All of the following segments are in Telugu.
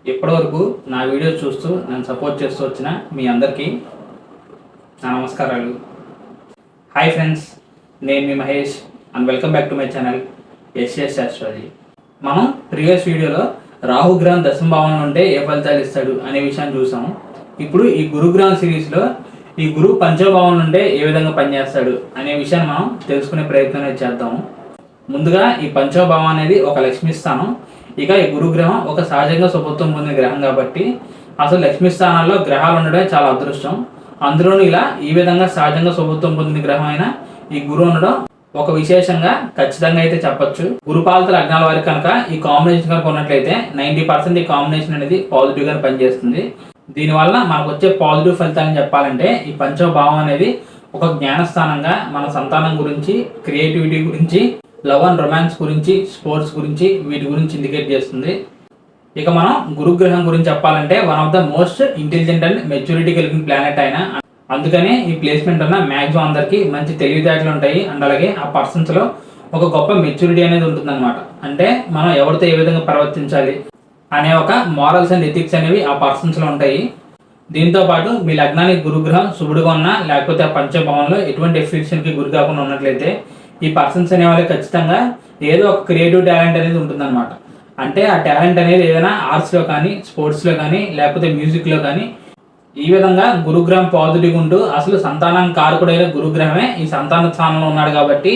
ఇప్పటివరకు నా వీడియో చూస్తూ నన్ను సపోర్ట్ చేస్తూ వచ్చిన మీ అందరికీ నా నమస్కారాలు. హాయ్ ఫ్రెండ్స్, నేను మీ Mahesh and welcome back to my channel SS astrology. మనం ప్రీవియస్ వీడియోలో రాహుగ్రహం దశమ భావంలో ఉంటే ఏ ఫలితాలు ఇస్తాడు అనే విషయాన్ని చూసాము. ఇప్పుడు ఈ గురుగ్రహం సిరీస్లో ఈ గురువు పంచమభావంలో ఉంటే ఏ విధంగా పనిచేస్తాడు అనే విషయాన్ని మనం తెలుసుకునే ప్రయత్నం చేద్దాము. ముందుగా ఈ పంచమభావం అనేది ఒక లక్ష్మీ స్థానం. ఇక ఈ గురుగ్రహం ఒక సహజంగా శుభత్వం పొందిన గ్రహం కాబట్టి అసలు లక్ష్మీ స్థానాల్లో గ్రహాలు ఉండడమే చాలా అదృష్టం. అందులోనూ ఇలా ఈ విధంగా సహజంగా శుభత్వం పొందిన గ్రహం అయిన ఈ గురువు ఉండడం ఒక విశేషంగా ఖచ్చితంగా అయితే చెప్పొచ్చు. గురుపాలిత లగ్నాల వారికి కనుక ఈ కాంబినేషన్ కనుక ఉన్నట్లయితే 90% ఈ కాంబినేషన్ అనేది పాజిటివ్గా పనిచేస్తుంది. దీనివల్ల మనకు వచ్చే పాజిటివ్ ఫలితాలను చెప్పాలంటే ఈ పంచమ భావం అనేది ఒక జ్ఞానస్థానంగా మన సంతానం గురించి, క్రియేటివిటీ గురించి, లవ్ అండ్ రొమాన్స్ గురించి, స్పోర్ట్స్ గురించి, వీటి గురించి ఇండికేట్ చేస్తుంది. ఇక మనం గురుగ్రహం గురించి చెప్పాలంటే one of the most intelligent and maturity కలిగిన ప్లానెట్ అయినా, అందుకనే ఈ ప్లేస్మెంట్ ఉన్న మ్యాక్సిమం అందరికీ మంచి తెలివితేటలు ఉంటాయి. అండ్ అలాగే ఆ పర్సన్స్లో ఒక గొప్ప మెచ్యూరిటీ అనేది ఉంటుందన్నమాట. అంటే మనం ఎవరితో ఏ విధంగా ప్రవర్తించాలి అనే ఒక మారల్స్ అండ్ ఎథిక్స్ అనేవి ఆ పర్సన్స్లో ఉంటాయి. దీంతో పాటు మీ లగ్నానికి గురుగ్రహం శుభుడుగా ఉన్నా లేకపోతే ఆ పంచభావంలో ఎటువంటి ఎఫిషియన్కి గురి కాకుండా ఉన్నట్లయితే ఈ పర్సన్స్ అనే వాళ్ళకి ఖచ్చితంగా ఏదో ఒక క్రియేటివ్ టాలెంట్ అనేది ఉంటుందన్నమాట. అంటే ఆ టాలెంట్ అనేది ఏదైనా ఆర్ట్స్లో కానీ, స్పోర్ట్స్లో కానీ, లేకపోతే మ్యూజిక్లో కానీ, ఈ విధంగా గురుగ్రహం పాజిటివ్ ఉంటూ అసలు సంతానం కారకుడైన గురుగ్రహమే ఈ సంతాన స్థానంలో ఉన్నాడు కాబట్టి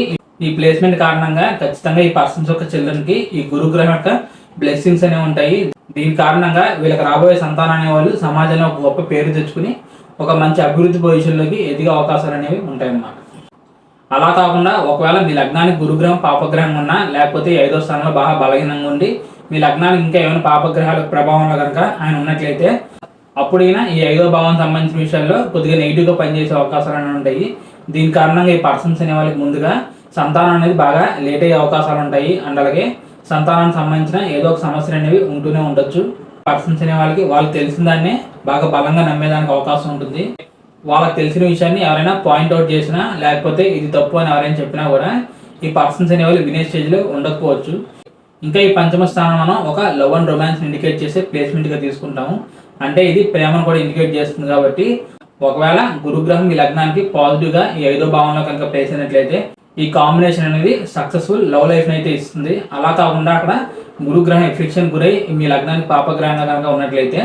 ఈ ప్లేస్మెంట్ కారణంగా ఖచ్చితంగా ఈ పర్సన్స్ యొక్క చిల్డ్రన్కి ఈ గురుగ్రహం యొక్క బ్లెస్సింగ్స్ అనేవి ఉంటాయి. దీని కారణంగా వీళ్ళకి రాబోయే సంతానం అనే వాళ్ళు సమాజంలో ఒక గొప్ప పేరు తెచ్చుకుని ఒక మంచి అభివృద్ధి పొజిషన్లోకి ఎదిగే అవకాశాలు అనేవి ఉంటాయన్నమాట. అలా కాకుండా ఒకవేళ మీ లగ్నానికి గురుగ్రహం పాపగ్రహంగా ఉన్నా లేకపోతే 5వ స్థానంలో బాగా బలహీనంగా ఉండి మీ లగ్నానికి ఇంకా ఏమైనా పాపగ్రహాల ప్రభావంలో కనుక ఆయన ఉన్నట్లయితే అప్పుడు ఈయన ఈ 5వ భావం సంబంధించిన విషయాల్లో కొద్దిగా నెగిటివ్గా పనిచేసే అవకాశాలు అనేవి ఉంటాయి. దీని కారణంగా ఈ పర్సన్స్ అనే వాళ్ళకి ముందుగా సంతానం అనేది బాగా లేట్ అయ్యే అవకాశాలు ఉంటాయి. అండ్ అలాగే సంతానానికి సంబంధించిన ఏదో ఒక సమస్యలు అనేవి ఉంటూనే ఉండొచ్చు. పర్సన్స్ అనే వాళ్ళకి వాళ్ళకి తెలిసిన దాన్నే బాగా బలంగా నమ్మేదానికి అవకాశం ఉంటుంది. వాళ్ళకి తెలిసిన విషయాన్ని ఎవరైనా పాయింట్అవుట్ చేసినా లేకపోతే ఇది తప్పు అని ఎవరైనా చెప్పినా కూడా ఈ పర్సన్స్ అనేవాళ్ళు వినే స్టేజ్లో ఉండకపోవచ్చు. ఇంకా ఈ పంచమ స్థానం మనం ఒక లవ్ అండ్ రొమాన్స్ ఇండికేట్ చేసే ప్లేస్మెంట్గా తీసుకుంటాము. అంటే ఇది ప్రేమను కూడా ఇండికేట్ చేస్తుంది కాబట్టి ఒకవేళ గురుగ్రహం ఈ లగ్నానికి పాజిటివ్గా ఈ 5వ భావంలో కనుక ప్లేస్ అయినట్లయితే ఈ కాంబినేషన్ అనేది సక్సెస్ఫుల్ లవ్ లైఫ్ని అయితే ఇస్తుంది. అలా కాకుండా అక్కడ గురుగ్రహం ఎఫిక్షన్ గురై మీ లగ్నానికి పాపగ్రహంగా కనుక ఉన్నట్లయితే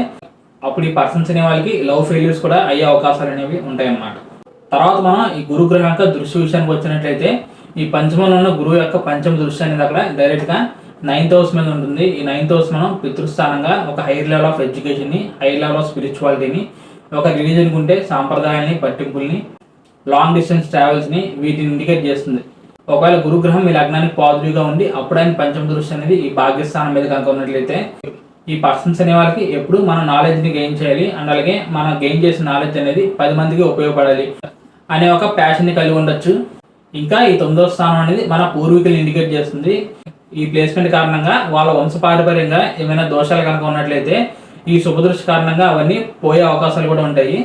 అప్పుడు ఈ పర్సన్స్ అనే వాళ్ళకి లవ్ ఫెయిల్యూర్స్ కూడా అయ్యే అవకాశాలు అనేవి ఉంటాయన్నమాట. తర్వాత మనం ఈ గురుగ్రహం యొక్క దృష్టి విషయానికి వచ్చినట్లయితే ఈ పంచమంలో ఉన్న గురువు యొక్క పంచమ దృష్టి అనేది అక్కడ డైరెక్ట్గా 9th హౌస్ మీద ఉంటుంది. ఈ 9th హౌస్ మనం పితృస్థానంగా ఒక హైయర్ లెవెల్ ఆఫ్ ఎడ్యుకేషన్ని, హైయర్ లెవెల్ ఆఫ్ స్పిరిచువాలిటీని, ఒక రిలీజన్కి ఉంటే సాంప్రదాయాన్ని, పట్టింపుల్ని, లాంగ్ డిస్టెన్స్ ట్రావెల్స్ని, వీటిని ఇండికేట్ చేస్తుంది. ఒకవేళ గురుగ్రహం మీ లగ్నానికి పాజిటివ్గా ఉండి అప్పుడు ఆయన పంచమ దృష్టి అనేది ఈ భాగ్యస్థానం మీద కనుక ఉన్నట్లయితే ఈ పర్సన్స్ అనే వాళ్ళకి ఎప్పుడు మన నాలెడ్జ్ని గెయిన్ చేయాలి అండ్ అలాగే మనం గెయిన్ చేసిన నాలెడ్జ్ అనేది 10 మందికి ఉపయోగపడాలి అనే ఒక ప్యాషన్ని కలిగి ఉండొచ్చు. ఇంకా ఈ 9వ స్థానం అనేది మన పూర్వీకులను ఇండికేట్ చేస్తుంది. ఈ ప్లేస్మెంట్ కారణంగా వాళ్ళ వంశపారంపర్యంగా ఏమైనా దోషాలు కనుక ఉన్నట్లయితే ఈ శుభదృష్టి కారణంగా అవన్నీ పోయే అవకాశాలు కూడా ఉంటాయి.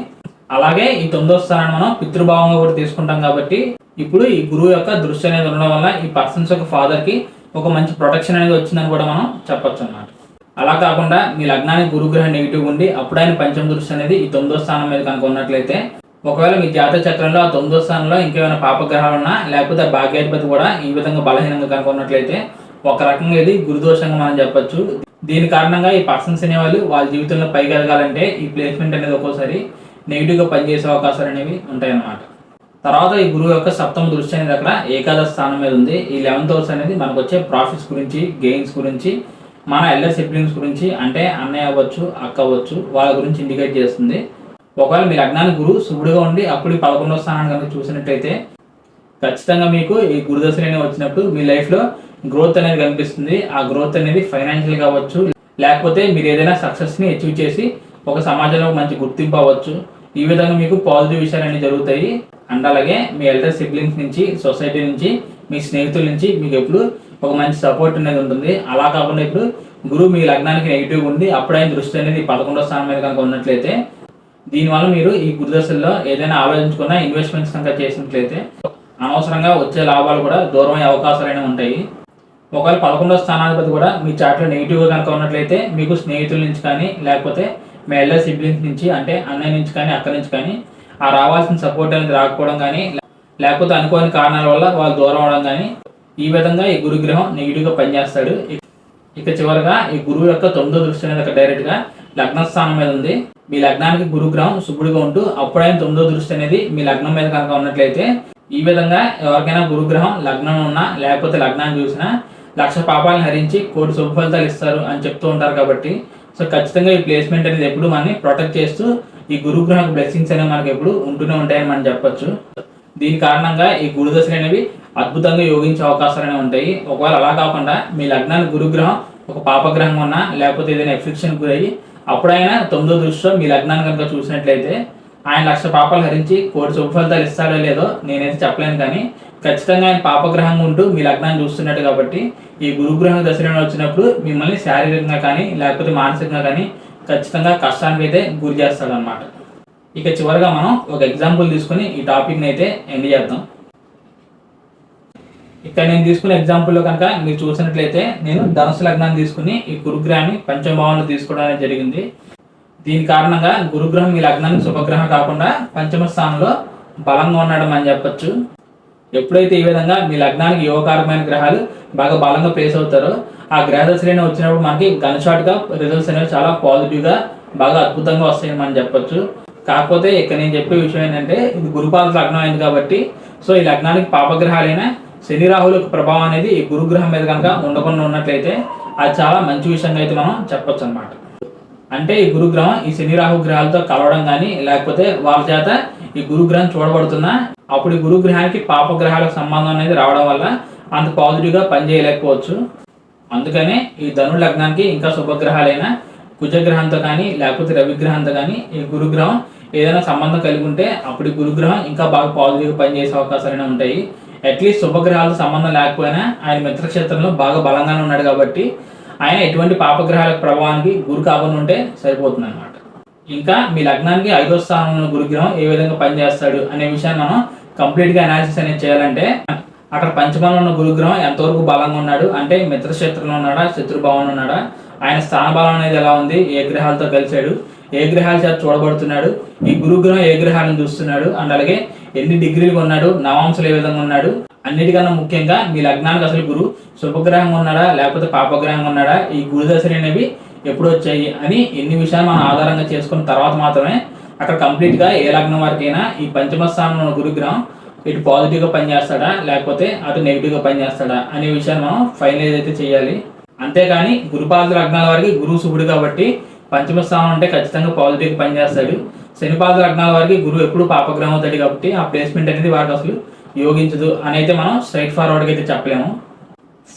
అలాగే ఈ 9వ స్థానాన్ని మనం పితృభావంగా కూడా తీసుకుంటాం కాబట్టి ఇప్పుడు ఈ గురువు యొక్క దృష్టి అనేది ఉండడం వల్ల ఈ పర్సన్స్ యొక్క ఫాదర్కి ఒక మంచి ప్రొటెక్షన్ అనేది వచ్చిందని కూడా మనం చెప్పొచ్చు అన్నమాట. అలా కాకుండా మీ లగ్నానికి గురుగ్రహం నెగిటివ్ ఉండి అప్పుడు ఆయన పంచమ దృష్టి అనేది ఈ 9వ స్థానం మీద కనుక ఉన్నట్లయితే ఒకవేళ మీ జాతక చక్రంలో ఆ 9వ స్థానంలో ఇంకేమైనా పాపగ్రహాలు ఉన్నా లేకపోతే భాగ్యాధిపతి కూడా ఈ విధంగా బలహీనంగా కనుక ఉన్నట్లయితే ఒక రకంగా ఇది గురుదోషంగా మనం చెప్పొచ్చు. దీని కారణంగా ఈ పర్సన్స్ అనేవాళ్ళు వాళ్ళ జీవితంలో పైకి ఎదగాలంటే ఈ ప్లేస్మెంట్ అనేది ఒక్కోసారి నెగిటివ్గా పనిచేసే అవకాశాలు అనేవి ఉంటాయన్నమాట. తర్వాత ఈ గురువు యొక్క 7వ దృష్టి అనేది అక్కడ ఏకాదశ స్థానం మీద ఉంది. ఈ 11th హౌస్ అనేది మనకు వచ్చే ప్రాఫిట్స్ గురించి, గెయిన్స్ గురించి, మన ఎల్డర్ సిబ్లింగ్స్ గురించి, అంటే అన్నయ్య అవ్వచ్చు, అక్క అవ్వచ్చు, వాళ్ళ గురించి ఇండికేట్ చేస్తుంది. ఒకవేళ మీ లగ్నానికి గురువు శుభుడుగా ఉండి అప్పుడు 11వ స్థానాన్ని కనుక చూసినట్టయితే ఖచ్చితంగా మీకు ఈ గురుదశలు అనేవి వచ్చినప్పుడు మీ లైఫ్లో గ్రోత్ అనేది కనిపిస్తుంది. ఆ గ్రోత్ అనేది ఫైనాన్షియల్ కావచ్చు, లేకపోతే మీరు ఏదైనా సక్సెస్ని అచీవ్ చేసి ఒక సమాజంలో మంచి గుర్తింపు అవ్వచ్చు. ఈ విధంగా మీకు పాజిటివ్ విషయాలు అనేవి జరుగుతాయి. అండ్ అలాగే మీ ఎల్డర్ సిబ్లింగ్స్ నుంచి, సొసైటీ నుంచి, మీ స్నేహితుల నుంచి మీకు ఎప్పుడు ఒక మంచి సపోర్ట్ అనేది ఉంటుంది. అలా కాకుండా ఇప్పుడు గురువు మీ లగ్నానికి నెగిటివ్ ఉండి అప్పుడు ఆయన దృష్టి అనేది 11వ స్థానం మీద కనుక ఉన్నట్లయితే దీనివల్ల మీరు ఈ గురుదశల్లో ఏదైనా ఆలోచించుకున్న ఇన్వెస్ట్మెంట్స్ కనుక చేసినట్లయితే అనవసరంగా వచ్చే లాభాలు కూడా దూరం అయ్యే అవకాశాలు అనేవి ఉంటాయి. ఒకవేళ 11వ స్థానాధిపతి కూడా మీ చార్ట్లో నెగిటివ్గా కనుక ఉన్నట్లయితే మీకు స్నేహితుల నుంచి కానీ లేకపోతే మీ ఎల్డర్ సిబ్లింగ్స్ నుంచి అంటే అన్నయ్య నుంచి కానీ అక్కడి నుంచి కానీ ఆ రావాల్సిన సపోర్ట్ అనేది రాకపోవడం కానీ లేకపోతే అనుకోని కారణాల వల్ల వాళ్ళు దూరం అవడం కానీ ఈ విధంగా ఈ గురుగ్రహం నెగిటివ్గా పనిచేస్తాడు. ఇక చివరిగా ఈ గురువు యొక్క 9వ దృష్టి అనేది డైరెక్ట్గా లగ్నస్థానం మీద ఉంది. మీ లగ్నానికి గురుగ్రహం శుభుడిగా ఉంటూ అప్పుడైన 9వ దృష్టి అనేది మీ లగ్నం మీద కనుక ఉన్నట్లయితే ఈ విధంగా ఎవరికైనా గురుగ్రహం లగ్నం ఉన్నా లేకపోతే లగ్నాన్ని చూసినా 1,00,000 పాపాలను హరించి 1,00,000 శుభ ఫలితాలు ఇస్తారు అని చెప్తూ ఉంటారు. కాబట్టి సో ఖచ్చితంగా ఈ ప్లేస్మెంట్ అనేది ఎప్పుడు మనని ప్రొటెక్ట్ చేస్తూ ఈ గురుగ్రహం బ్లెస్సింగ్స్ అనేవి మనకి ఎప్పుడు ఉంటూనే ఉంటాయని మనం చెప్పొచ్చు. దీని కారణంగా ఈ గురుదశలు అనేవి అద్భుతంగా యోగించే అవకాశాలు అనేవి ఉంటాయి. ఒకవేళ అలా కాకుండా మీ లగ్నానికి గురుగ్రహం ఒక పాపగ్రహం ఉన్నా లేకపోతే ఏదైనా ఎఫ్లిక్షన్ గురయ్యి అప్పుడైనా 9వ దృష్టిలో మీ లగ్నాన్ని కనుక చూసినట్లయితే ఆయన 1,00,000 పాపాలు హరించి 1,00,000 శుభ ఫలితాలు ఇస్తాడో లేదో నేనైతే చెప్పలేను, కానీ ఖచ్చితంగా ఆయన పాపగ్రహంగా ఉంటూ మీ లగ్నాన్ని చూస్తున్నట్టు. కాబట్టి ఈ గురుగ్రహం దశలో వచ్చినప్పుడు మిమ్మల్ని శారీరకంగా కానీ లేకపోతే మానసికంగా కానీ ఖచ్చితంగా కష్టానికి అయితే గురి చేస్తాడనమాట. ఇక చివరిగా మనం ఒక ఎగ్జాంపుల్ తీసుకుని ఈ టాపిక్ని అయితే ఎండ్ చేద్దాం. ఇక్కడ నేను తీసుకున్న ఎగ్జాంపుల్లో కనుక మీరు చూసినట్లయితే నేను ధనుసు లగ్నాన్ని తీసుకుని ఈ గురుగ్రహాన్ని పంచమభావంలో తీసుకోవడం అనేది జరిగింది. దీని కారణంగా గురుగ్రహం మీ లగ్నానికి శుభగ్రహం కాకుండా పంచమ స్థానంలో బలంగా ఉండడం అని చెప్పొచ్చు. ఎప్పుడైతే ఈ విధంగా మీ లగ్నానికి యోగకారకమైన గ్రహాలు బాగా బలంగా ప్లేస్ అవుతారో ఆ గ్రహదశలు వచ్చినప్పుడు మనకి గన్షాట్గా రిజల్ట్స్ అనేవి చాలా పాజిటివ్గా బాగా అద్భుతంగా వస్తాయని మనం చెప్పొచ్చు. కాకపోతే ఇక్కడ నేను చెప్పే విషయం ఏంటంటే ఇది గురుపాద లగ్నం అయింది కాబట్టి సో ఈ లగ్నానికి పాపగ్రహాలైన శని రాహుల ప్రభావం అనేది ఈ గురుగ్రహం మీద కనుక ఉండకుండా ఉన్నట్లయితే అది చాలా మంచి విషయంగా అయితే మనం చెప్పొచ్చు అనమాట. అంటే ఈ గురుగ్రహం ఈ శని రాహు గ్రహాలతో కలవడం కానీ లేకపోతే వాళ్ళ చేత ఈ గురుగ్రహం చూడబడుతున్నా అప్పుడు ఈ గురుగ్రహానికి పాపగ్రహాలకు సంబంధం అనేది రావడం వల్ల అంత పాజిటివ్గా పనిచేయలేకపోవచ్చు. అందుకనే ఈ ధను లగ్నానికి ఇంకా శుభగ్రహాలైన కుజగ్రహంతో కానీ లేకపోతే రవిగ్రహంతో కానీ ఈ గురుగ్రహం ఏదైనా సంబంధం కలిగి ఉంటే అప్పుడు ఈ గురుగ్రహం ఇంకా బాగా పాజిటివ్గా పనిచేసే అవకాశాలు ఉంటాయి. అట్లీస్ట్ శుభగ్రహాలతో సంబంధం లేకపోయినా ఆయన మిత్రక్షేత్రంలో బాగా బలంగానే ఉన్నాడు కాబట్టి ఆయన ఎటువంటి పాపగ్రహాల ప్రభావానికి గురి కాకుండా ఉంటే సరిపోతుంది అనమాట. ఇంకా మీ లగ్నానికి 5వ స్థానంలో గురుగ్రహం ఏ విధంగా పనిచేస్తాడు అనే విషయాన్ని మనం కంప్లీట్గా అనాలిసిస్ అనేది చేయాలంటే అక్కడ పంచమంలో ఉన్న గురుగ్రహం ఎంతవరకు బలంగా ఉన్నాడు అంటే మిత్రక్షేత్రంలో ఉన్నాడా శత్రుభావంలో ఉన్నాడా, ఆయన స్థానబలం అనేది ఎలా ఉంది, ఏ గ్రహాలతో కలిశాడు, ఏ గ్రహాల చేత చూడబడుతున్నాడు, ఈ గురుగ్రహం ఏ గ్రహాలను చూస్తున్నాడు అండ్ అలాగే ఎన్ని డిగ్రీలు ఉన్నాడు, నవాంశలు ఏ విధంగా ఉన్నాడు, అన్నిటికన్నా ముఖ్యంగా మీ లగ్నానికి అసలు గురు శుభగ్రహంగా ఉన్నాడా లేకపోతే పాపగ్రహంగా ఉన్నాడా, ఈ గురు దశలు అనేవి ఎప్పుడు వచ్చాయి అని ఎన్ని విషయాలు మనం ఆధారంగా చేసుకున్న తర్వాత మాత్రమే అక్కడ కంప్లీట్గా ఏ లగ్నం వరకైనా ఈ పంచమ స్థానంలో ఉన్న గురుగ్రహం ఇటు పాజిటివ్గా పనిచేస్తాడా లేకపోతే అటు నెగిటివ్గా పనిచేస్తాడా అనే విషయాన్ని మనం ఫైనలైజ్ అయితే చేయాలి. అంతేకాని గురుపాద లగ్నాల వారికి గురువు శుభుడు కాబట్టి పంచమ స్థానం అంటే ఖచ్చితంగా పాజిటివ్గా పనిచేస్తాడు. శనిపాద లగ్నాల వారికి గురువు ఎప్పుడు పాపగ్రహం అవుతాడు కాబట్టి ఆ ప్లేస్మెంట్ అనేది వారికి అసలు యోగించదు అని అయితే మనం స్ట్రైట్ ఫార్వర్డ్గా అయితే చెప్పలేము.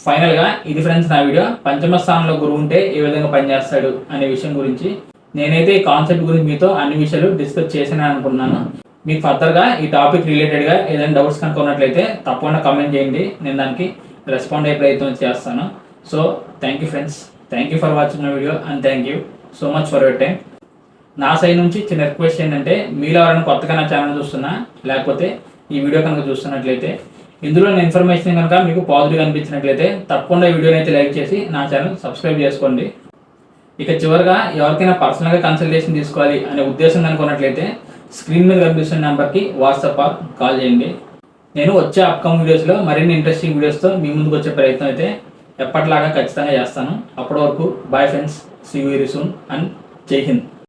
ఫైనల్గా ఇది ఫ్రెండ్స్ నా వీడియో. పంచమ స్థానంలో గురువు ఉంటే ఏ విధంగా పనిచేస్తాడు అనే విషయం గురించి నేనైతే ఈ కాన్సెప్ట్ గురించి మీతో అన్ని విషయాలు డిస్కస్ చేశాను అనుకుంటున్నాను. మీకు ఫర్దర్గా ఈ టాపిక్ రిలేటెడ్గా ఏదైనా డౌట్స్ కనుక ఉన్నట్లయితే తప్పకుండా కామెంట్ చేయండి, నేను దానికి రెస్పాండ్ అయ్యే ప్రయత్నం చేస్తాను. So thank you friends, thank you for watching my video and thank you so much for your time. నా సైడ్ నుంచి చిన్న రిక్వెస్ట్ ఏంటంటే మీలో ఎవరైనా కొత్తగా నా ఛానల్ చూస్తున్నా లేకపోతే ఈ వీడియో కనుక చూస్తున్నట్లయితే ఇందులో ఇన్ఫర్మేషన్ కనుక మీకు పాజిటివ్గా అనిపించినట్లయితే తప్పకుండా ఈ వీడియోని అయితే లైక్ చేసి నా ఛానల్ సబ్స్క్రైబ్ చేసుకోండి. ఇక చివరిగా ఎవరికైనా పర్సనల్గా కన్సల్టేషన్ తీసుకోవాలి అనే ఉద్దేశం కనుకున్నట్లయితే స్క్రీన్ మీద కనిపిస్తున్న నెంబర్కి వాట్సాప్ కాల్ చేయండి. నేను వచ్చే అప్కమింగ్ వీడియోస్లో మరిన్ని ఇంట్రెస్టింగ్ వీడియోస్తో మీ ముందుకు వచ్చే ప్రయత్నం అయితే ఎప్పటిలాగా ఖచ్చితంగా చేస్తాను. అప్పటి వరకు bye friends, see you very soon and Jai Hind.